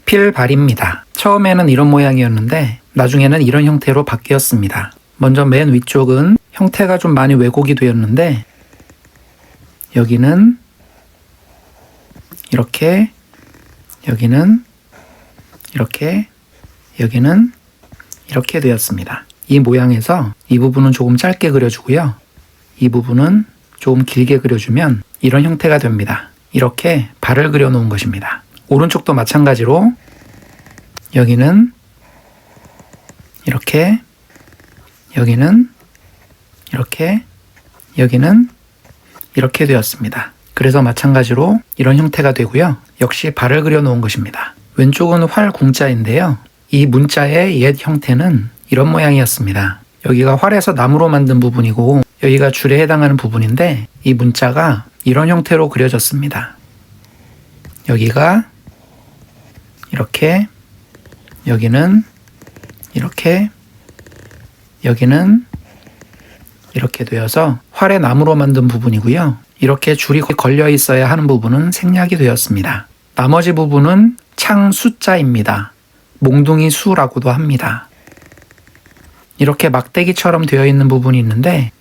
필발입니다. 처음에는 이런 모양이었는데 나중에는 이런 형태로 바뀌었습니다. 먼저 맨 위쪽은 형태가 좀 많이 왜곡이 되었는데 여기는 이렇게, 여기는 이렇게, 여기는 이렇게 되었습니다. 이 모양에서 이 부분은 조금 짧게 그려주고요. 이 부분은 조금 길게 그려주면 이런 형태가 됩니다. 이렇게 발을 그려 놓은 것입니다. 오른쪽도 마찬가지로 여기는 이렇게, 여기는 이렇게, 여기는 이렇게 되었습니다. 그래서 마찬가지로 이런 형태가 되고요. 역시 발을 그려 놓은 것입니다. 왼쪽은 활 궁자인데요. 이 문자의 옛 형태는 이런 모양이었습니다. 여기가 활에서 나무로 만든 부분이고 여기가 줄에 해당하는 부분인데 이 문자가 이런 형태로 그려졌습니다. 여기가 이렇게, 여기는 이렇게, 여기는 이렇게 되어서 활의 나무로 만든 부분이고요. 이렇게 줄이 걸려 있어야 하는 부분은 생략이 되었습니다. 나머지 부분은 창수자입니다. 몽둥이 수라고도 합니다. 이렇게 막대기처럼 되어 있는 부분이 있는데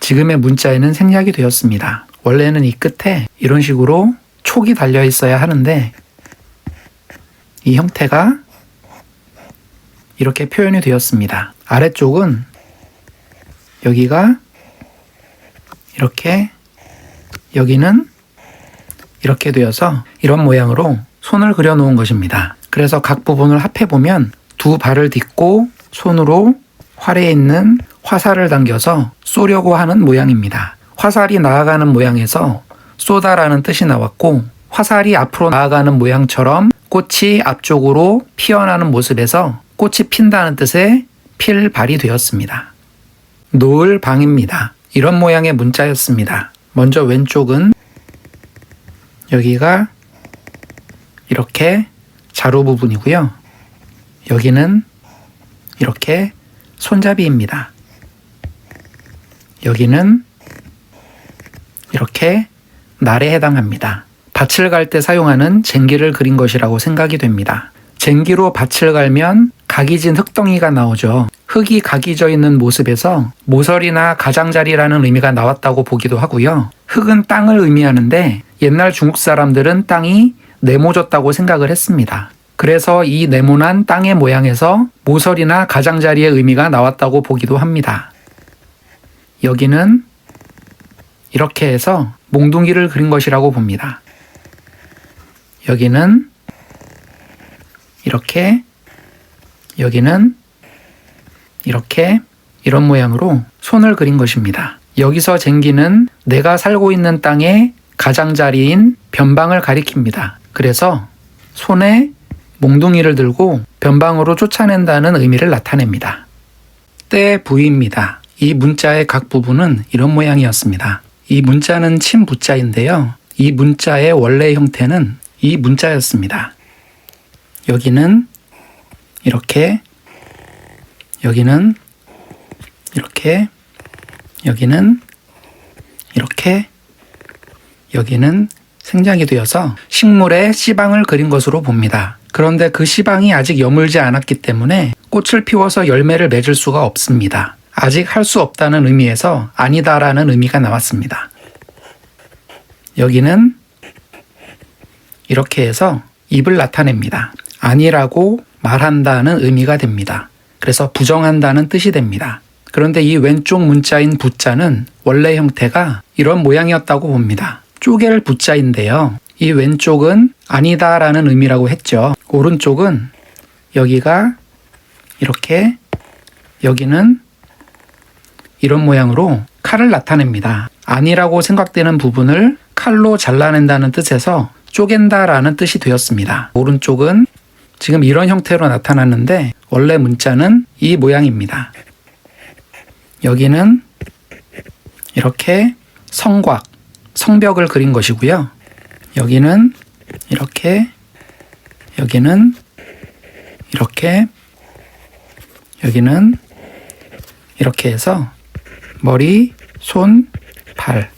지금의 문자에는 생략이 되었습니다. 원래는 이 끝에 이런 식으로 촉이 달려 있어야 하는데 이 형태가 이렇게 표현이 되었습니다. 아래쪽은 여기가 이렇게, 여기는 이렇게 되어서 이런 모양으로 손을 그려 놓은 것입니다. 그래서 각 부분을 합해보면 두 발을 딛고 손으로 활에 있는 화살을 당겨서 쏘려고 하는 모양입니다. 화살이 나아가는 모양에서 쏘다라는 뜻이 나왔고 화살이 앞으로 나아가는 모양처럼 꽃이 앞쪽으로 피어나는 모습에서 꽃이 핀다는 뜻의 필발이 되었습니다. 노을방입니다. 이런 모양의 문자였습니다. 먼저 왼쪽은 여기가 이렇게 자루 부분이고요. 여기는 이렇게 손잡이입니다. 여기는 이렇게 날에 해당합니다. 밭을 갈 때 사용하는 쟁기를 그린 것이라고 생각이 됩니다. 쟁기로 밭을 갈면 각이 진 흙덩이가 나오죠. 흙이 각이 져 있는 모습에서 모서리나 가장자리라는 의미가 나왔다고 보기도 하고요. 흙은 땅을 의미하는데 옛날 중국 사람들은 땅이 네모졌다고 생각을 했습니다. 그래서 이 네모난 땅의 모양에서 모서리나 가장자리의 의미가 나왔다고 보기도 합니다. 여기는 이렇게 해서 몽둥이를 그린 것이라고 봅니다. 여기는 이렇게, 여기는 이렇게, 이런 모양으로 손을 그린 것입니다. 여기서 쟁기는 내가 살고 있는 땅의 가장자리인 변방을 가리킵니다. 그래서 손에 몽둥이를 들고 변방으로 쫓아낸다는 의미를 나타냅니다. 때 부위입니다. 이 문자의 각 부분은 이런 모양이었습니다. 이 문자는 침부자인데요. 이 문자의 원래 형태는 이 문자였습니다. 여기는 이렇게, 여기는 이렇게, 여기는 이렇게, 여기는 생략이 되어서 식물의 씨방을 그린 것으로 봅니다. 그런데 그 씨방이 아직 여물지 않았기 때문에 꽃을 피워서 열매를 맺을 수가 없습니다. 아직 할 수 없다는 의미에서 아니다라는 의미가 나왔습니다. 여기는 이렇게 해서 입을 나타냅니다. 아니라고 말한다는 의미가 됩니다. 그래서 부정한다는 뜻이 됩니다. 그런데 이 왼쪽 문자인 부자는 원래 형태가 이런 모양이었다고 봅니다. 쪼갤 부자인데요. 이 왼쪽은 아니다라는 의미라고 했죠. 오른쪽은 여기가 이렇게, 여기는 이런 모양으로 칼을 나타냅니다. 아니라고 생각되는 부분을 칼로 잘라낸다는 뜻에서 쪼갠다라는 뜻이 되었습니다. 오른쪽은 지금 이런 형태로 나타났는데 원래 문자는 이 모양입니다. 여기는 이렇게 성곽, 성벽을 그린 것이고요. 여기는 이렇게, 여기는 이렇게, 여기는 이렇게 해서 머리, 손, 발,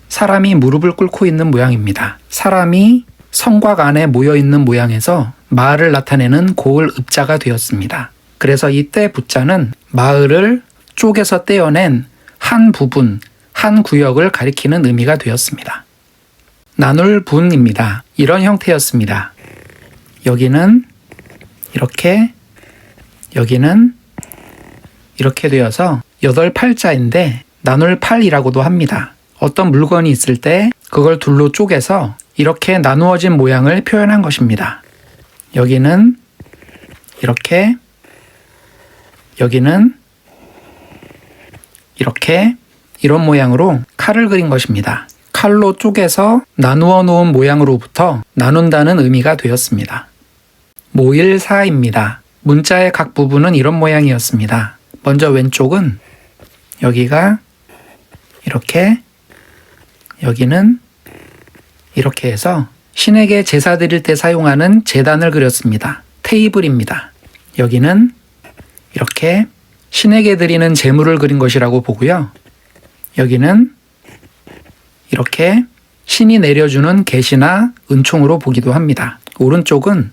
사람이 무릎을 꿇고 있는 모양입니다. 사람이 성곽 안에 모여 있는 모양에서 마을을 나타내는 고을 읍자가 되었습니다. 그래서 이때 부자는 마을을 쪼개서 떼어낸 한 부분, 한 구역을 가리키는 의미가 되었습니다. 나눌 분입니다. 이런 형태였습니다. 여기는 이렇게, 여기는 이렇게 되어서 8팔자인데 나눌 팔이라고도 합니다. 어떤 물건이 있을 때 그걸 둘로 쪼개서 이렇게 나누어진 모양을 표현한 것입니다. 여기는 이렇게, 여기는 이렇게, 이런 모양으로 칼을 그린 것입니다. 칼로 쪼개서 나누어 놓은 모양으로부터 나눈다는 의미가 되었습니다. 모일사입니다. 문자의 각 부분은 이런 모양이었습니다. 먼저 왼쪽은 여기가 이렇게, 여기는 이렇게 해서 신에게 제사 드릴 때 사용하는 제단을 그렸습니다. 테이블입니다. 여기는 이렇게 신에게 드리는 제물을 그린 것이라고 보고요. 여기는 이렇게 신이 내려주는 계시나 은총으로 보기도 합니다. 오른쪽은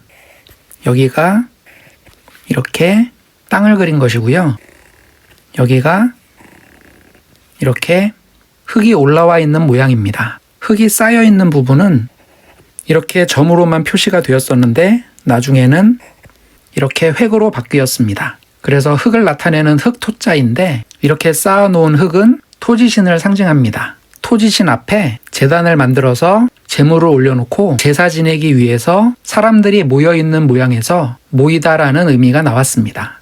여기가 이렇게 땅을 그린 것이고요. 여기가 이렇게 흙이 올라와 있는 모양입니다. 흙이 쌓여 있는 부분은 이렇게 점으로만 표시가 되었었는데 나중에는 이렇게 획으로 바뀌었습니다. 그래서 흙을 나타내는 흙토자인데 이렇게 쌓아놓은 흙은 토지신을 상징합니다. 토지신 앞에 제단을 만들어서 제물을 올려놓고 제사 지내기 위해서 사람들이 모여있는 모양에서 모이다라는 의미가 나왔습니다.